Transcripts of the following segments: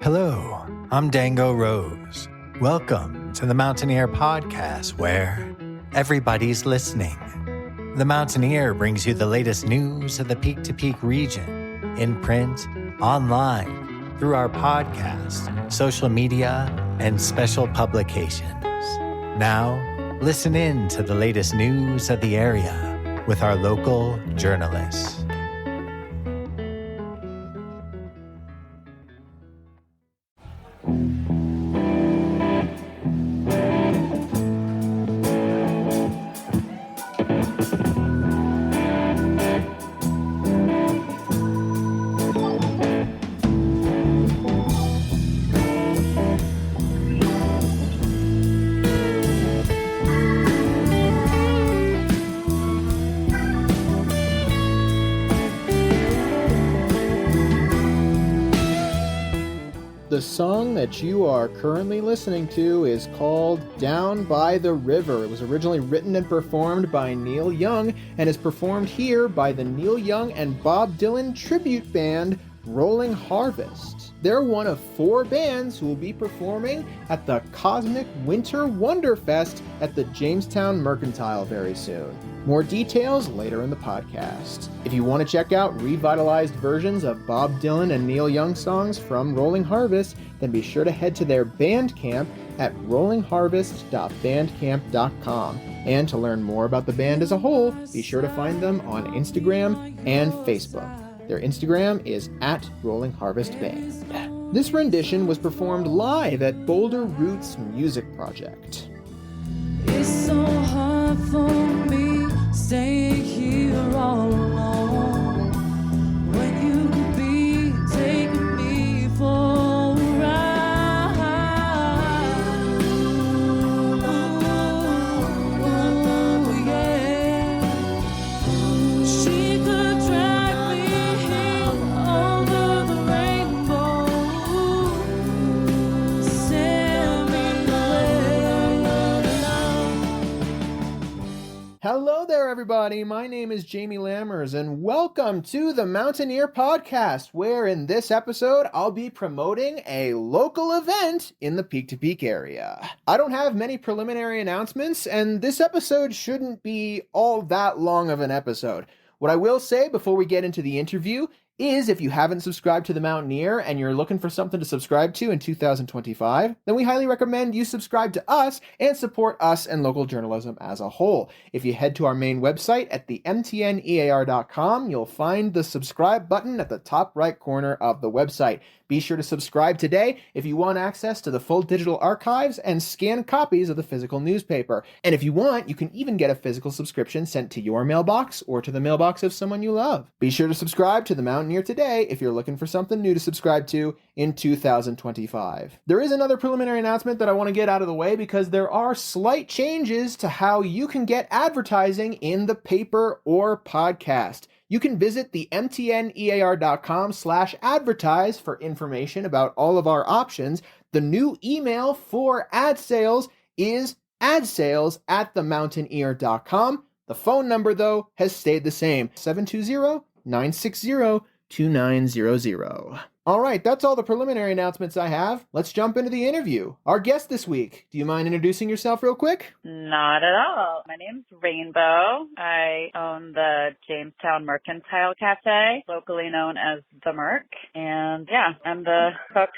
Hello, I'm Dango Rose. Welcome to the Mountaineer Podcast, where everybody's listening. The Mountaineer brings you the latest news of the Peak to Peak region, in print, online, through our podcast, social media, and special publications. Now, listen in to the latest news of the area with our local journalists. The song that you are currently listening to is called Down by the River. It was originally written and performed by Neil Young and is performed here by the Neil Young and Bob Dylan tribute band Rolling Harvest. They're one of 4 bands who will be performing at the Cosmic Winter Wonderfest at the Jamestown Mercantile very soon. More details later in the podcast. If you want to check out revitalized versions of Bob Dylan and Neil Young songs from Rolling Harvest, then be sure to head to their Bandcamp at rollingharvest.bandcamp.com. And to learn more about the band as a whole, be sure to find them on Instagram and Facebook. Their Instagram is at Rolling Harvest Band. This rendition was performed live at Boulder Roots Music Project. It's so hard for me staying here all alone when you could be taking me for a ride. Ooh, yeah. She could drag me over the rainbow, send me away. Hello there, everybody. My name is Jamie Lammers, and welcome to the Mountaineer Podcast, where in this episode, I'll be promoting a local event in the Peak to Peak area. I don't have many preliminary announcements, and this episode shouldn't be all that long of an episode. What I will say before we get into the interview is if you haven't subscribed to The Mountaineer and you're looking for something to subscribe to in 2025, then we highly recommend you subscribe to us and support us and local journalism as a whole. If you head to our main website at the mtnear.com, you'll find the subscribe button at the top right corner of the website. Be sure to subscribe today if you want access to the full digital archives and scanned copies of the physical newspaper. And if you want, you can even get a physical subscription sent to your mailbox or to the mailbox of someone you love. Be sure to subscribe to The Mountaineer today if you're looking for something new to subscribe to in 2025. There is another preliminary announcement that I want to get out of the way because there are slight changes to how you can get advertising in the paper or podcast. You can visit the mtnear.com/advertise for information about all of our options. The new email for ad sales is adsales@themountaineer.com. The phone number, though, has stayed the same, 720-960-2900. All right, that's all the preliminary announcements I have. Let's jump into the interview. Our guest this week, do you mind introducing yourself real quick? Not at all. My name's Rainbow. I own the Jamestown Mercantile Cafe, locally known as the Merc. And yeah, I'm the cook,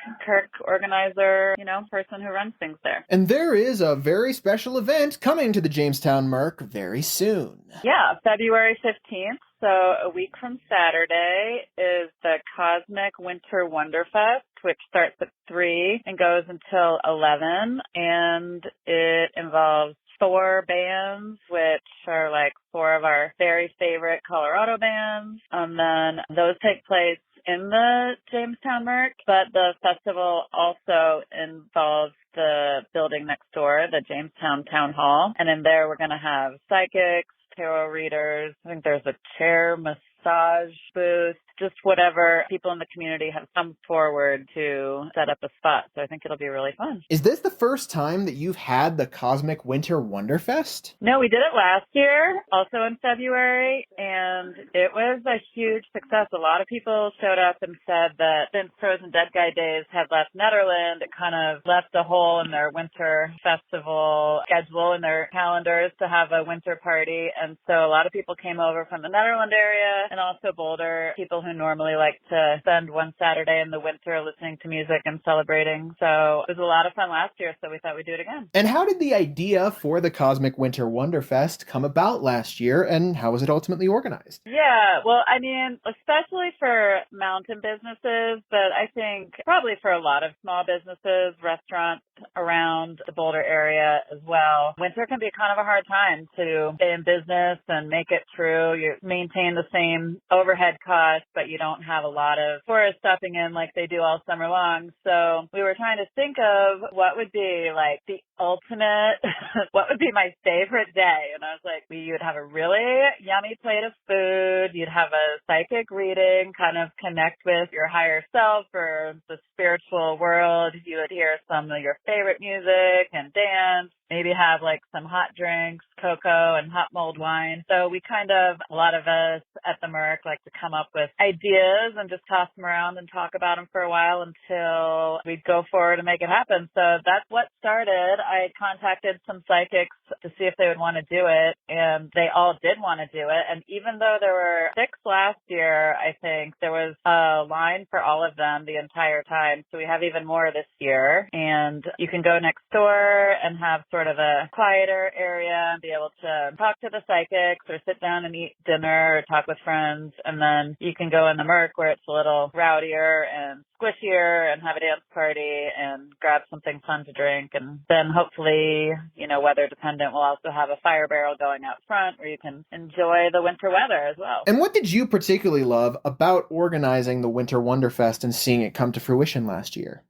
organizer, person who runs things there. And there is a very special event coming to the Jamestown Merc very soon. Yeah, February 15th. So a week from Saturday is the Cosmic Winter Wonderfest, which starts at 3 and goes until 11. And it involves 4 bands, which are like 4 of our very favorite Colorado bands. And then those take place in the Jamestown Merc, but the festival also involves the building next door, the Jamestown Town Hall. And in there we're going to have psychics, tarot readers. I think there's a chair massage booth, just whatever people in the community have come forward to set up a spot. So I think it'll be really fun. Is this the first time that you've had the Cosmic Winter Wonderfest? No, we did it last year, also in February, and it was a huge success. A lot of people showed up and said that since Frozen Dead Guy Days had left Netherland, it kind of left a hole in their winter festival schedule in their calendars to have a winter party. And so a lot of people came over from the Netherland area and also Boulder, people who normally like to spend one Saturday in the winter listening to music and celebrating. So it was a lot of fun last year, so we thought we'd do it again. And how did the idea for the Cosmic Winter Wonderfest come about last year, and how was it ultimately organized? Yeah, well, I mean, especially for mountain businesses, but I think probably for a lot of small businesses, restaurants around the Boulder area as well, winter can be kind of a hard time to stay in business and make it through. You maintain the same overhead costs, but you don't have a lot of tourists stopping in like they do all summer long. So we were trying to think of what would be like the ultimate, what would be my favorite day? And I was like, you would have a really yummy plate of food. You'd have a psychic reading, kind of connect with your higher self or the spiritual world. You would hear some of your favorite music and dance. Maybe have like some hot drinks, cocoa and hot mulled wine. So we kind of, a lot of us at the Merc like to come up with ideas and just toss them around and talk about them for a while until we'd go forward and make it happen. So that's what started. I contacted some psychics to see if they would want to do it, and they all did want to do it. And even though there were 6 last year, I think there was a line for all of them the entire time. So we have even more this year, and you can go next door and have sort of a quieter area and be able to talk to the psychics or sit down and eat dinner or talk with friends. And then you can go in the Merc where it's a little rowdier and squishier and have a dance party and grab something fun to drink. And then hopefully, weather dependent, we'll also have a fire barrel going out front where you can enjoy the winter weather as well. And what did you particularly love about organizing the Winter Wonderfest and seeing it come to fruition last year?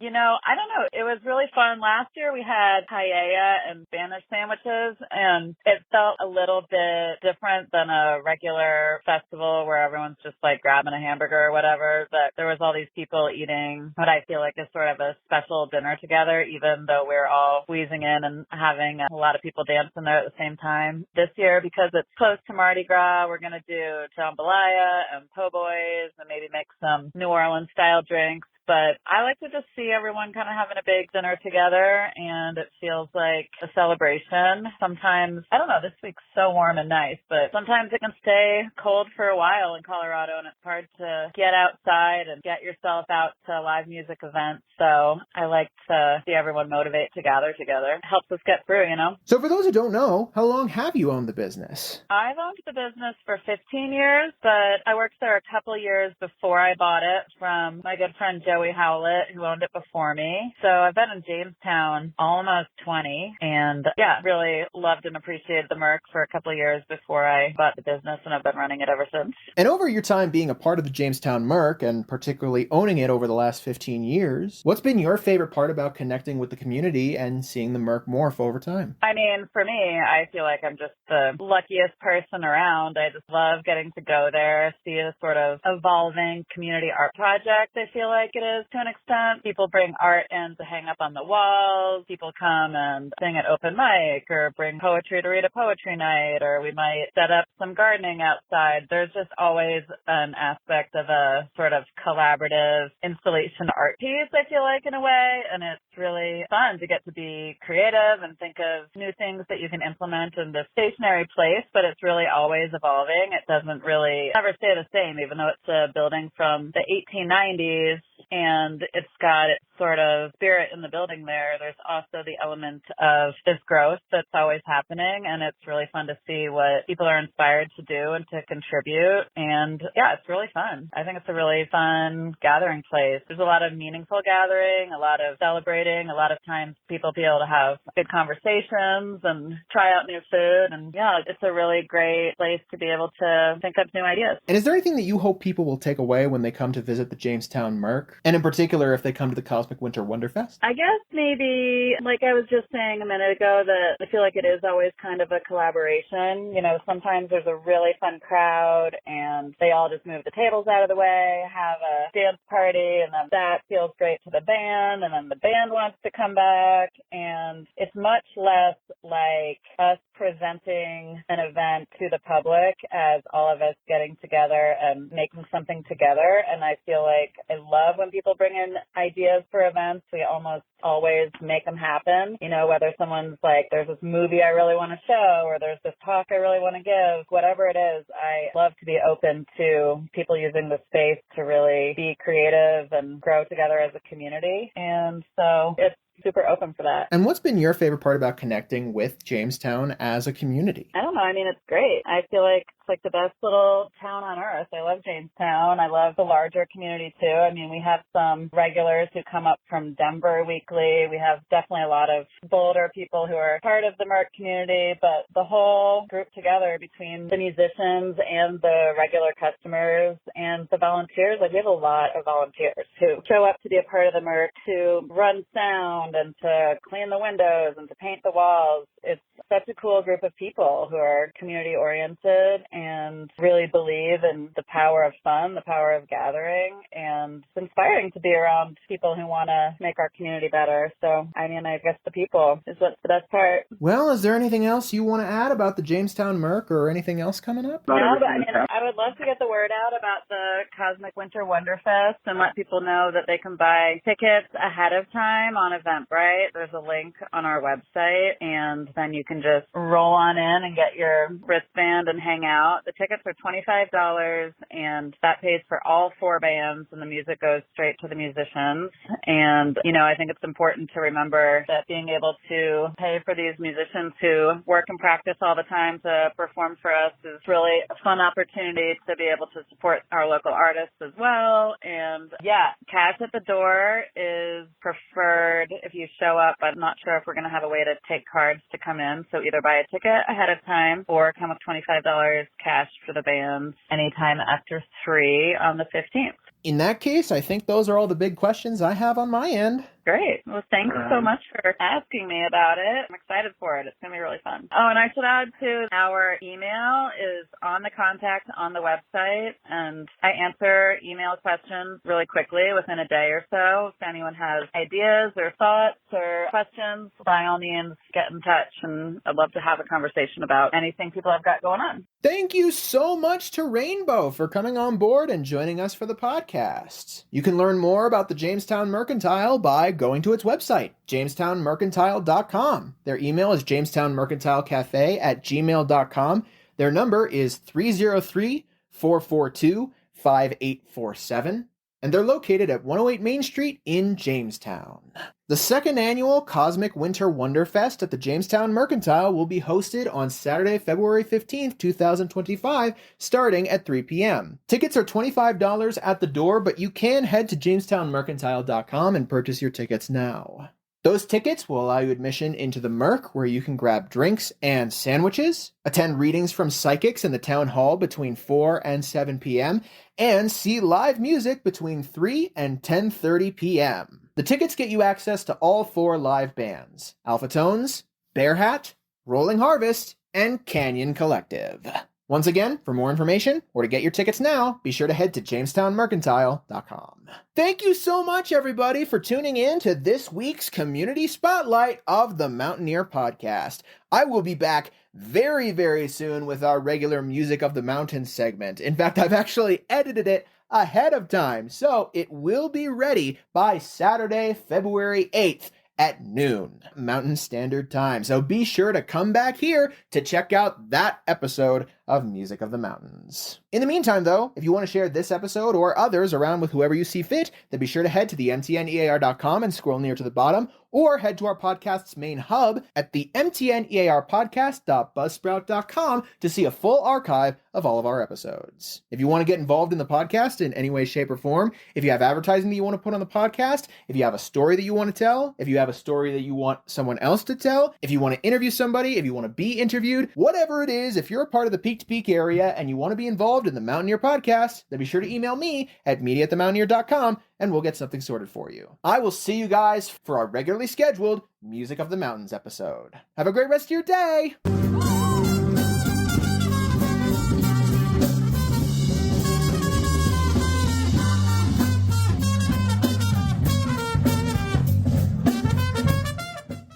I don't know. It was really fun. Last year we had paella and Spanish sandwiches, and it felt a little bit different than a regular festival where everyone's just like grabbing a hamburger or whatever. But there was all these people eating what I feel like is sort of a special dinner together, even though we're all squeezing in and having a lot of people dancing there at the same time. This year, because it's close to Mardi Gras, we're going to do jambalaya and po' boys and maybe make some New Orleans style drinks. But I like to just see everyone kind of having a big dinner together, and it feels like a celebration. Sometimes, I don't know, this week's so warm and nice, but sometimes it can stay cold for a while in Colorado, and it's hard to get outside and get yourself out to live music events. So I like to see everyone motivate to gather together. It helps us get through, So for those who don't know, how long have you owned the business? I've owned the business for 15 years, but I worked there a couple years before I bought it from my good friend Joey Howlett, who owned it before me. So I've been in Jamestown almost 20, and really loved and appreciated the Merc for a couple of years before I bought the business, and I've been running it ever since. And over your time being a part of the Jamestown Merc, and particularly owning it over the last 15 years, what's been your favorite part about connecting with the community and seeing the Merc morph over time? I mean, for me, I feel like I'm just the luckiest person around. I just love getting to go there, see a sort of evolving community art project, I feel like it is to an extent. People bring art in to hang up on the walls. People come and sing at open mic or bring poetry to read a poetry night, or we might set up some gardening outside. There's just always an aspect of a sort of collaborative installation art piece, I feel like, in a way, and it's really fun to get to be creative and think of new things that you can implement in this stationary place, but it's really always evolving. It doesn't really ever stay the same, even though it's a building from the 1890s and it's got its sort of spirit in the building there. There's also the element of this growth that's always happening, and it's really fun to see what people are inspired to do and to contribute. And it's really fun. I think it's a really fun gathering place. There's a lot of meaningful gathering, a lot of celebrating, a lot of times people be able to have good conversations and try out new food. And it's a really great place to be able to think up new ideas. And is there anything that you hope people will take away when they come to visit the Jamestown Merc? And in particular, if they come to the Cosmic Cosmic Winter Wonderfest? I guess maybe, like I was just saying a minute ago, that I feel like it is always kind of a collaboration. You know, sometimes there's a really fun crowd and they all just move the tables out of the way, have a dance party, and then that feels great to the band, and then the band wants to come back, and it's much less like us presenting an event to the public as all of us getting together and making something together. And I feel like I love when people bring in ideas for events. We almost always make them happen. You know, whether someone's like, there's this movie I really want to show, or there's this talk I really want to give, whatever it is, I love to be open to people using the space to really be creative and grow together as a community. And so it's super open for that. And what's been your favorite part about connecting with Jamestown as a community? I don't know. I mean, it's great. I feel like it's like the best little town on earth. I love Jamestown. I love the larger community too. I mean, we have some regulars who come up from Denver weekly. We have definitely a lot of Boulder people who are part of the Merc community, but the whole group together between the musicians and the regular customers and the volunteers, like we have a lot of volunteers who show up to be a part of the Merc, to run sound and to clean the windows and to paint the walls. It's such a cool group of people who are community oriented and really believe in the power of fun, the power of gathering, and it's inspiring to be around people who want to make our community better. So, I mean, I guess the people is what's the best part. Well, is there anything else you want to add about the Jamestown Merc or anything else coming up? No, but I mean, I would love to get the word out about the Cosmic Winter Wonderfest and let people know that they can buy tickets ahead of time on Eventbrite. There's a link on our website, and then you can just roll on in and get your wristband and hang out. The tickets are $25, and that pays for all 4 bands, and the music goes straight to the musicians. And, you know, I think it's important to remember that being able to pay for these musicians who work and practice all the time to perform for us is really a fun opportunity to be able to support our local artists as well. And yeah, cash at the door is preferred if you show up. I'm not sure if we're going to have a way to take cards to come in. So either buy a ticket ahead of time or come with $25 cash for the bands anytime after 3 on the 15th. In that case, I think those are all the big questions I have on my end. Great. Well, thanks so much for asking me about it. I'm excited for it. It's going to be really fun. Oh, and I should add, too, our email is on the contact on the website, and I answer email questions really quickly within a day or so. If anyone has ideas or thoughts or questions, by all means, get in touch, and I'd love to have a conversation about anything people have got going on. Thank you so much to Rainbow for coming on board and joining us for the podcast. You can learn more about the Jamestown Mercantile by going to its website, jamestownmercantile.com. Their email is jamestownmercantilecafe@gmail.com. Their number is 303-442-5847. And they're located at 108 Main Street in Jamestown. The second annual Cosmic Winter Wonderfest at the Jamestown Mercantile will be hosted on Saturday, February 15th, 2025, starting at 3 p.m. Tickets are $25 at the door, but you can head to jamestownmercantile.com and purchase your tickets now. Those tickets will allow you admission into the Merc, where you can grab drinks and sandwiches, attend readings from psychics in the town hall between 4 and 7 p.m., and see live music between 3 and 10:30 p.m. The tickets get you access to all 4 live bands: Alpha Tones, Bear Hat, Rolling Harvest, and Canyon Collective. Once again, for more information or to get your tickets now, be sure to head to jamestownmercantile.com. Thank you so much, everybody, for tuning in to this week's Community Spotlight of the Mountaineer Podcast. I will be back very, very soon with our regular Music of the Mountains segment. In fact, I've actually edited it ahead of time, so it will be ready by Saturday, February 8th. At noon, Mountain Standard Time. So be sure to come back here to check out that episode of Music of the Mountains. In the meantime, though, if you want to share this episode or others around with whoever you see fit, then be sure to head to the mtnear.com and scroll near to the bottom, or head to our podcast's main hub at the mtnearpodcast.buzzsprout.com to see a full archive of all of our episodes. If you want to get involved in the podcast in any way, shape, or form, if you have advertising that you want to put on the podcast, if you have a story that you want to tell, if you have a story that you want someone else to tell, if you want to interview somebody, if you want to be interviewed, whatever it is, if you're a part of the Peak Peak to Peak area and you want to be involved in the Mountaineer podcast, then be sure to email me at media@themountaineer.com and we'll get something sorted for you. I will see you guys for our regularly scheduled Music of the Mountains episode. Have a great rest of your day!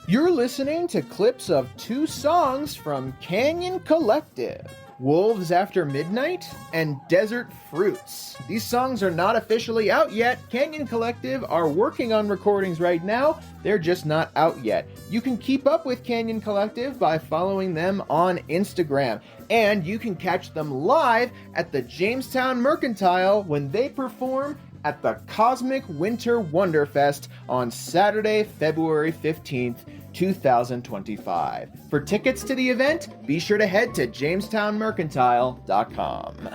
You're listening to clips of 2 songs from Canyon Collective, Wolves After Midnight and Desert Fruits. These songs are not officially out yet. Canyon Collective are working on recordings right now. They're just not out yet. You can keep up with Canyon Collective by following them on Instagram. And you can catch them live at the Jamestown Mercantile when they perform at the Cosmic Winter Wonderfest on Saturday, February 15th, 2025. For tickets to the event, be sure to head to jamestownmercantile.com.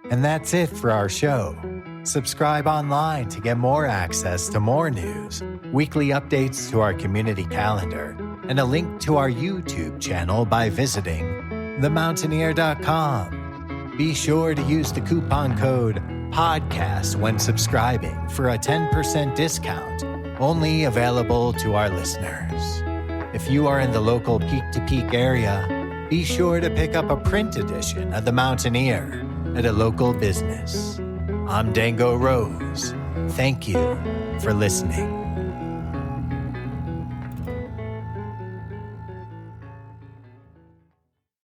And that's it for our show. Subscribe online to get more access to more news, weekly updates to our community calendar, and a link to our YouTube channel by visiting themountaineer.com. Be sure to use the coupon code PODCAST when subscribing for a 10% discount, only available to our listeners. If you are in the local Peak to Peak area, be sure to pick up a print edition of The Mountaineer at a local business. I'm Dango Rose. Thank you for listening.